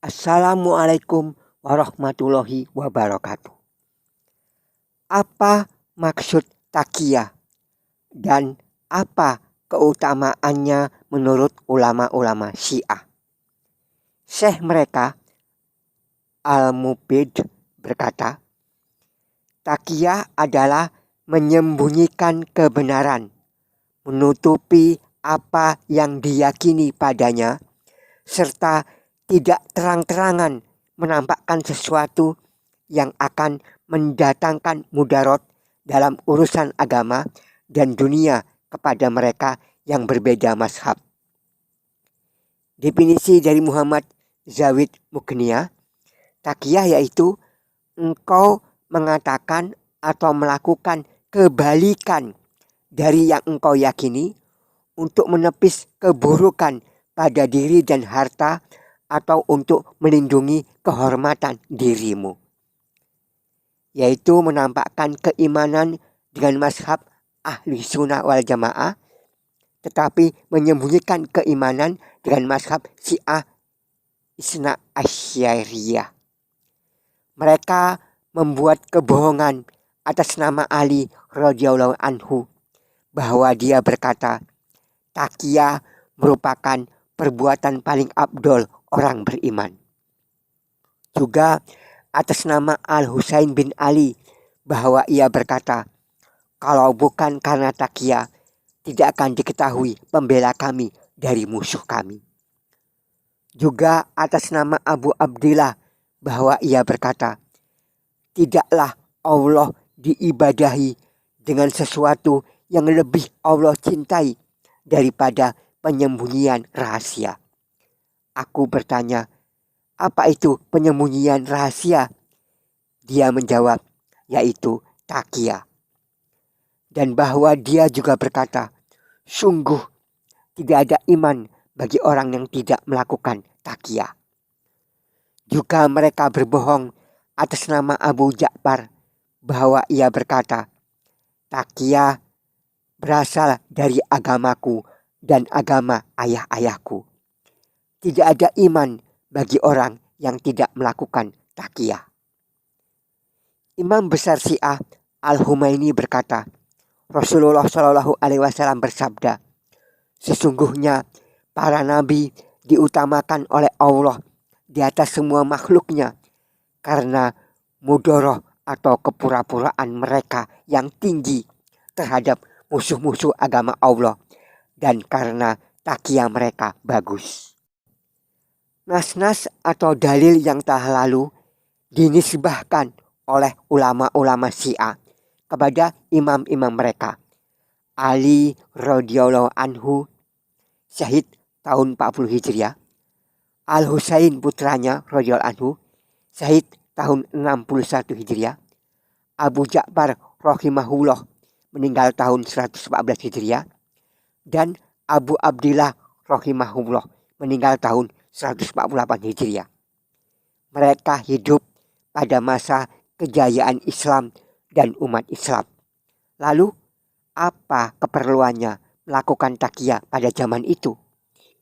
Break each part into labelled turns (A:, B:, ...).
A: Assalamualaikum warahmatullahi wabarakatuh. Apa maksud taqiyah dan apa keutamaannya menurut ulama-ulama Syiah? Syekh mereka Al-Mubid berkata, taqiyah adalah menyembunyikan kebenaran, menutupi apa yang diyakini padanya, serta tidak terang-terangan menampakkan sesuatu yang akan mendatangkan mudarat dalam urusan agama dan dunia kepada mereka yang berbeda mazhab. Definisi dari Muhammad Zawid Mughniya, taqiyah yaitu engkau mengatakan atau melakukan kebalikan dari yang engkau yakini untuk menepis keburukan pada diri dan harta atau untuk melindungi kehormatan dirimu, yaitu menampakkan keimanan dengan mazhab ahli sunnah wal jamaah tetapi menyembunyikan keimanan dengan mazhab Syiah Isna Asy'ariyah. Mereka membuat kebohongan atas nama Ali radhiyallahu anhu bahwa dia berkata taqiyah merupakan perbuatan paling afdol orang beriman. Juga atas nama Al-Husain bin Ali bahwa ia berkata, kalau bukan karena taqiyah tidak akan diketahui pembela kami dari musuh kami. Juga atas nama Abu Abdillah bahwa ia berkata, tidaklah Allah diibadahi dengan sesuatu yang lebih Allah cintai daripada penyembunyian rahasia. Aku bertanya, apa itu penyembunyian rahasia? Dia menjawab, yaitu taqiyah. Dan bahwa dia juga berkata, sungguh tidak ada iman bagi orang yang tidak melakukan taqiyah. Juga mereka berbohong atas nama Abu Ja'far bahwa ia berkata, taqiyah berasal dari agamaku dan agama ayah-ayahku. Tidak ada iman bagi orang yang tidak melakukan taqiyah. Imam besar Syiah Al-Humaini berkata, Rasulullah Shallallahu Alaihi Wasallam bersabda, sesungguhnya para nabi diutamakan oleh Allah di atas semua makhluknya karena mudoroh atau kepura-puraan mereka yang tinggi terhadap musuh-musuh agama Allah dan karena taqiyah mereka bagus. Nas-nas atau dalil yang telah lalu dinisbahkan oleh ulama-ulama Syiah kepada imam-imam mereka. Ali radhiyallahu anhu syahid tahun 40 Hijriah. Al-Husain putranya radhiyallahu anhu syahid tahun 61 Hijriah. Abu Ja'far rahimahullah meninggal tahun 114 Hijriah. Dan Abu Abdillah rahimahullah meninggal tahun 148 Hijriah. Mereka hidup pada masa kejayaan Islam dan umat Islam. Lalu, apa keperluannya melakukan taqiyah pada zaman itu?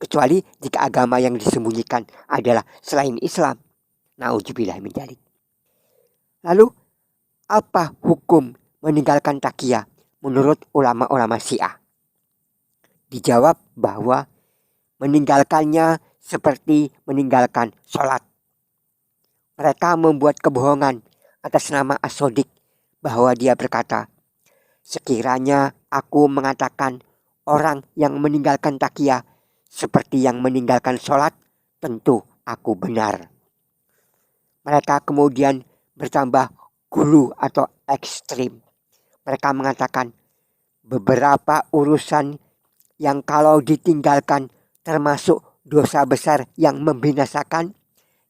A: Kecuali jika agama yang disembunyikan adalah selain Islam. Na'udzubillah min dzalik. Lalu, apa hukum meninggalkan taqiyah menurut ulama-ulama Syiah? Dijawab bahwa meninggalkannya seperti meninggalkan sholat. Mereka membuat kebohongan atas nama As-Shodiq bahwa dia berkata, sekiranya aku mengatakan orang yang meninggalkan taqiyah seperti yang meninggalkan sholat, tentu aku benar. Mereka kemudian bertambah gulu atau ekstrim. Mereka mengatakan beberapa urusan yang kalau ditinggalkan termasuk dosa besar yang membinasakan,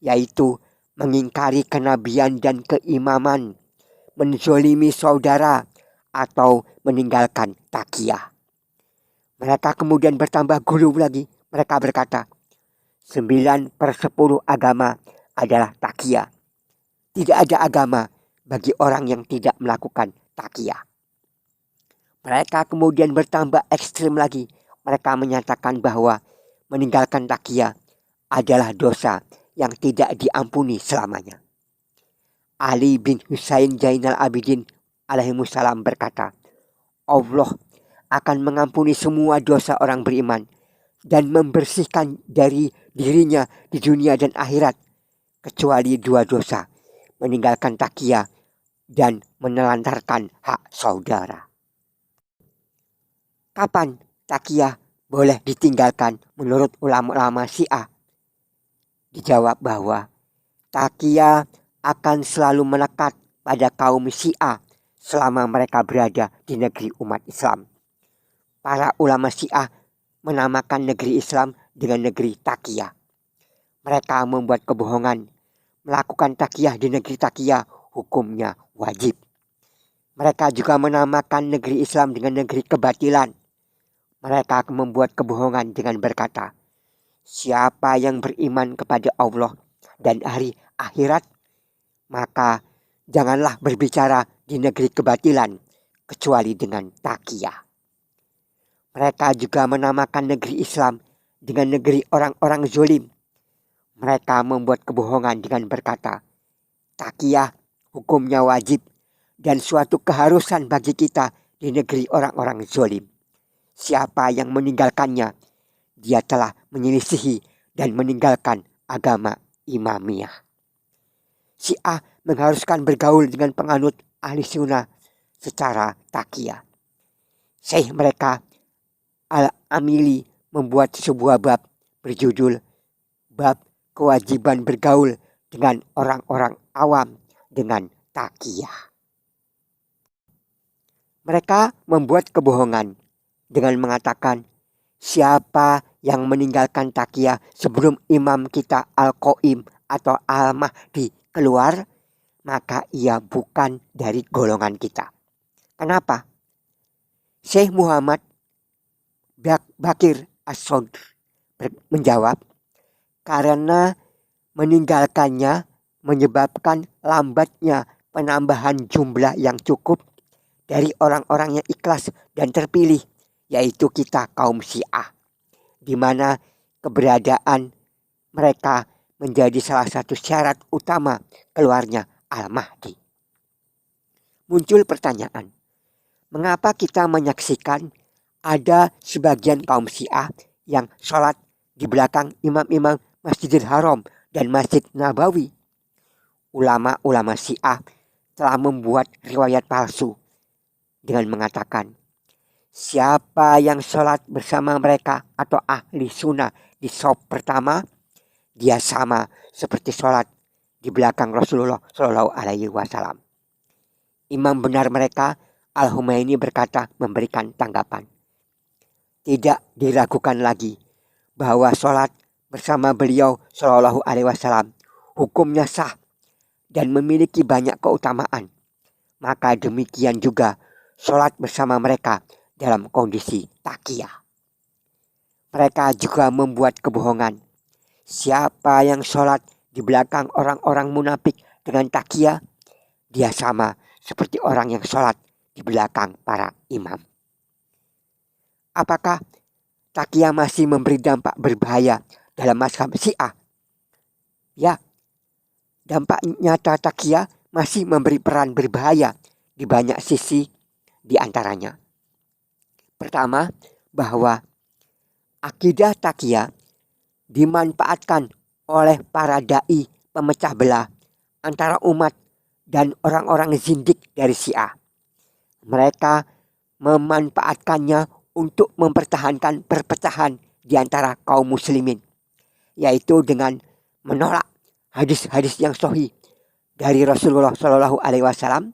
A: yaitu mengingkari kenabian dan keimaman, menzolimi saudara, atau meninggalkan taqiyah. Mereka kemudian bertambah gulu lagi. Mereka berkata, 9/10 agama adalah taqiyah. Tidak ada agama bagi orang yang tidak melakukan taqiyah. Mereka kemudian bertambah ekstrim lagi. Mereka menyatakan bahwa meninggalkan taqiyah adalah dosa yang tidak diampuni selamanya. Ali bin Husain Zainal Abidin alaihimussalam berkata, Allah akan mengampuni semua dosa orang beriman dan membersihkan dari dirinya di dunia dan akhirat, kecuali dua dosa, meninggalkan takiyah dan menelantarkan hak saudara. Kapan takiyah boleh ditinggalkan menurut ulama-ulama Syiah? Dijawab bahwa takiyah akan selalu melekat pada kaum Syiah selama mereka berada di negeri umat Islam. Para ulama Syiah menamakan negeri Islam dengan negeri takiyah. Mereka membuat kebohongan. Melakukan takiyah di negeri takiyah hukumnya wajib. Mereka juga menamakan negeri Islam dengan negeri kebatilan. Mereka membuat kebohongan dengan berkata, siapa yang beriman kepada Allah dan hari akhirat, maka janganlah berbicara di negeri kebatilan kecuali dengan takiyah. Mereka juga menamakan negeri Islam dengan negeri orang-orang zalim. Mereka membuat kebohongan dengan berkata, takiyah hukumnya wajib dan suatu keharusan bagi kita di negeri orang-orang zalim. Siapa yang meninggalkannya, dia telah menyelisihi dan meninggalkan agama imamiyah. Syiah mengharuskan bergaul dengan penganut ahli sunnah secara takiyah. Syekh mereka Al-Amili membuat sebuah bab berjudul Bab Kewajiban Bergaul dengan Orang-orang Awam dengan Takiyah. Mereka membuat kebohongan dengan mengatakan, siapa yang meninggalkan takiyah sebelum imam kita Al-Qaim atau Al-Mahdi keluar, maka ia bukan dari golongan kita. Kenapa? Syekh Muhammad Bakir As-Sadr menjawab, karena meninggalkannya menyebabkan lambatnya penambahan jumlah yang cukup dari orang-orang yang ikhlas dan terpilih, yaitu kita kaum Syiah, di mana keberadaan mereka menjadi salah satu syarat utama keluarnya Al-Mahdi. Muncul pertanyaan, mengapa kita menyaksikan ada sebagian kaum Syiah yang sholat di belakang imam-imam Masjidil Haram dan Masjid Nabawi? Ulama-ulama Syiah telah membuat riwayat palsu dengan mengatakan, siapa yang sholat bersama mereka atau ahli sunnah di shaf pertama, dia sama seperti sholat di belakang Rasulullah Shallallahu Alaihi Wasallam. Imam benar mereka Al-Humaini berkata memberikan tanggapan, tidak diragukan lagi bahwa sholat bersama beliau Shallallahu Alaihi Wasallam hukumnya sah dan memiliki banyak keutamaan. Maka demikian juga sholat bersama mereka dalam kondisi takiyah. Mereka juga membuat kebohongan. Siapa yang sholat di belakang orang-orang munafik dengan takiyah, dia sama seperti orang yang sholat di belakang para imam. Apakah takiyah masih memberi dampak berbahaya dalam mazhab Syiah? Ya, dampak nyata takiyah masih memberi peran berbahaya di banyak sisi. Di antaranya, pertama, bahwa akidah takiyah dimanfaatkan oleh para dai pemecah belah antara umat dan orang-orang zindik dari Syiah. Mereka memanfaatkannya untuk mempertahankan perpecahan di antara kaum muslimin, yaitu dengan menolak hadis-hadis yang sahih dari Rasulullah Shallallahu Alaihi Wasallam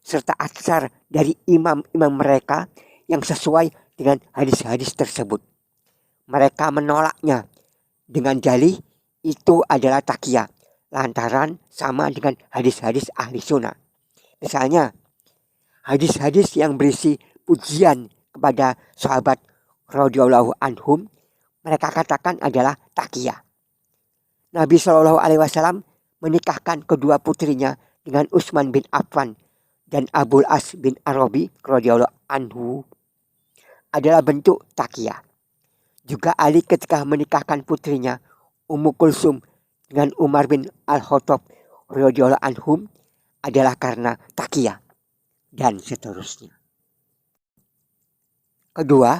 A: serta atsar dari imam-imam mereka yang sesuai dengan hadis-hadis tersebut. Mereka menolaknya dengan dalih itu adalah takiyah, lantaran sama dengan hadis-hadis ahli sunnah. Misalnya, hadis-hadis yang berisi pujian kepada sahabat radhiyallahu anhum, mereka katakan adalah takiyah. Nabi Shallallahu Alaihi Wasallam menikahkan kedua putrinya dengan Utsman bin Affan dan Abul As bin Arabi radhiyallahu anhu adalah bentuk takiyah. Juga Ali ketika menikahkan putrinya Ummu Kulsum dengan Umar bin Al-Khattab radhiyallahu anhum adalah karena taqiyah dan seterusnya. Kedua,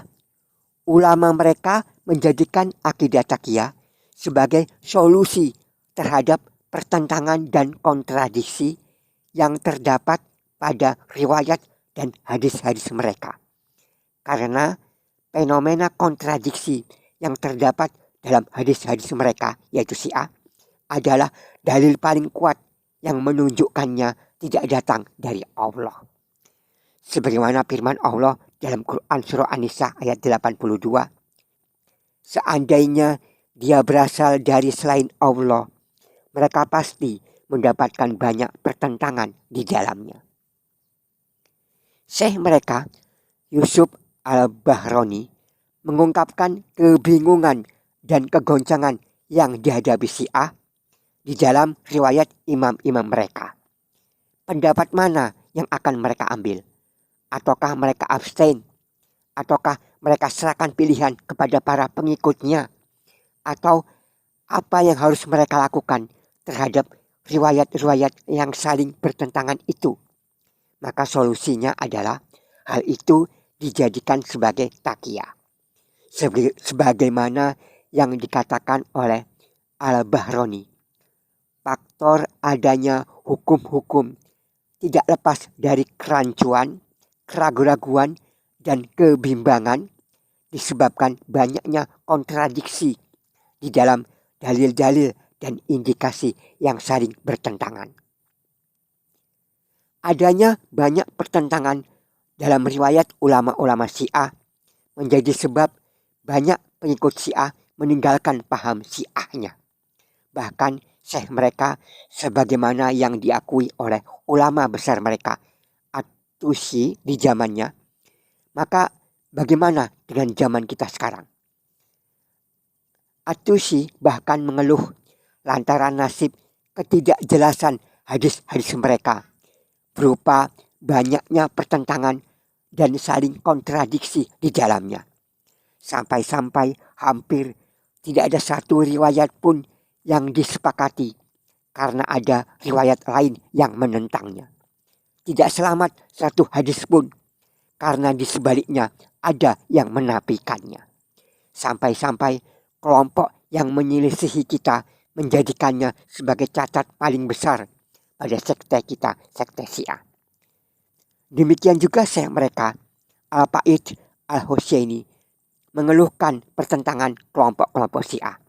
A: ulama mereka menjadikan akidah taqiyah sebagai solusi terhadap pertentangan dan kontradiksi yang terdapat pada riwayat dan hadis-hadis mereka. Karena fenomena kontradiksi yang terdapat dalam hadis-hadis mereka, yaitu Syiah, adalah dalil paling kuat yang menunjukkannya tidak datang dari Allah. Sebagaimana firman Allah dalam Quran Surah An-Nisa ayat 82. Seandainya dia berasal dari selain Allah, mereka pasti mendapatkan banyak pertentangan di dalamnya. Syekh mereka, Yusuf Al-Bahroni, mengungkapkan kebingungan dan kegoncangan yang dihadapi Syiah di dalam riwayat imam-imam mereka. Pendapat mana yang akan mereka ambil? Ataukah mereka abstain? Ataukah mereka serahkan pilihan kepada para pengikutnya? Atau apa yang harus mereka lakukan terhadap riwayat-riwayat yang saling bertentangan itu? Maka solusinya adalah hal itu dijadikan sebagai taqiyah. Sebagaimana yang dikatakan oleh Al-Bahroni, faktor adanya hukum-hukum tidak lepas dari kerancuan, keraguan-raguan, dan kebimbangan disebabkan banyaknya kontradiksi di dalam dalil-dalil dan indikasi yang saling bertentangan. Adanya banyak pertentangan dalam riwayat ulama-ulama Syiah menjadi sebab banyak pengikut Syiah meninggalkan paham Syiahnya. Bahkan syekh mereka sebagaimana yang diakui oleh ulama besar mereka At-Tusi di zamannya. Maka bagaimana dengan zaman kita sekarang? At-Tusi bahkan mengeluh lantaran nasib ketidakjelasan hadis-hadis mereka berupa banyaknya pertentangan dan saling kontradiksi di dalamnya. Sampai-sampai hampir tidak ada satu riwayat pun yang disepakati karena ada riwayat lain yang menentangnya. Tidak selamat satu hadis pun karena di sebaliknya ada yang menafikannya. Sampai-sampai kelompok yang menyelisihi kita menjadikannya sebagai cacat paling besar pada sekte kita, sekte Syiah. Demikian juga syekh mereka, Al-Fa'id Al-Husaini, mengeluhkan pertentangan kelompok-kelompok Syiah.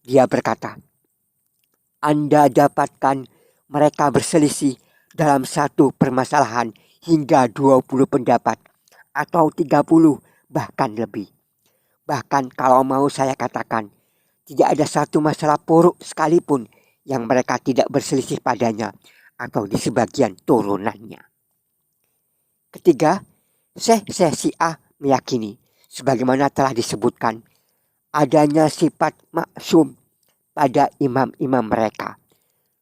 A: Dia berkata, Anda dapatkan mereka berselisih dalam satu permasalahan hingga 20 pendapat atau 30 bahkan lebih. Bahkan kalau mau saya katakan, tidak ada satu masalah puruk sekalipun yang mereka tidak berselisih padanya atau di sebagian turunannya. Ketiga, Syekh Syiah meyakini, sebagaimana telah disebutkan, adanya sifat maksum pada imam-imam mereka,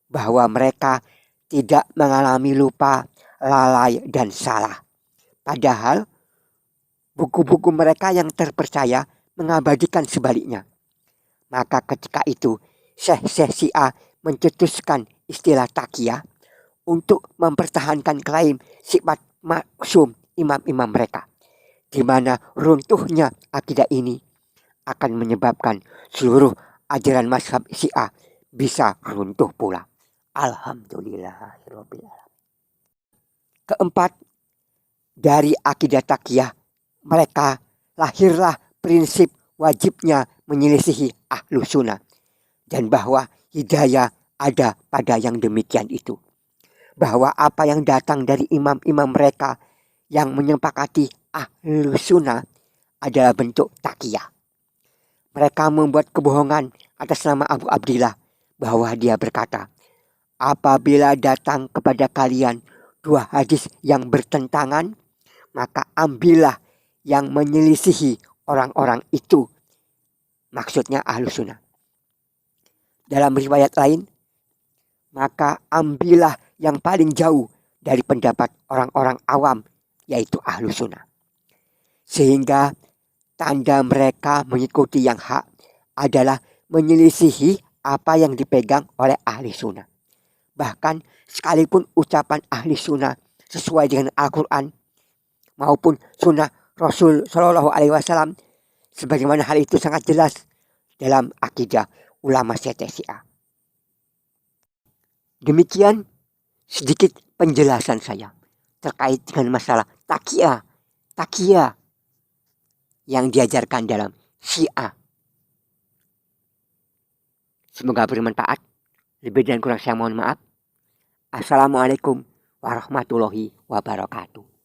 A: bahwa mereka tidak mengalami lupa, lalai, dan salah. Padahal buku-buku mereka yang terpercaya mengabadikan sebaliknya. Maka ketika itu Syekh Syiah mencetuskan istilah taqiyah untuk mempertahankan klaim sifat maksum imam-imam mereka, di mana runtuhnya akidah ini akan menyebabkan seluruh ajaran mazhab Syiah bisa runtuh pula. Alhamdulillahirabbil alamin. Keempat, dari akidah taqiyah mereka lahirlah prinsip wajibnya menyelisihi ahlu sunnah, dan bahwa hidayah ada pada yang demikian itu. Bahwa apa yang datang dari imam-imam mereka yang menyepakati ahlu sunnah adalah bentuk taqiyah. Mereka membuat kebohongan atas nama Abu Abdillah bahwa dia berkata, apabila datang kepada kalian dua hadis yang bertentangan, maka ambillah yang menyelisihi orang-orang itu. Maksudnya ahlu sunnah. Dalam riwayat lain, maka ambillah yang paling jauh dari pendapat orang-orang awam, yaitu ahlu sunnah. Sehingga tanda mereka mengikuti yang hak adalah menyelisihi apa yang dipegang oleh ahli sunnah. Bahkan sekalipun ucapan ahli sunnah sesuai dengan Al-Quran maupun sunnah Rasul Shallallahu Alaihi Wasallam, sebagaimana hal itu sangat jelas dalam akidah ulama sekte Syiah. Demikian sedikit penjelasan saya terkait dengan masalah takiyah yang diajarkan dalam Syiah. Semoga bermanfaat. Lebih dan kurang saya mohon maaf. Assalamualaikum warahmatullahi wabarakatuh.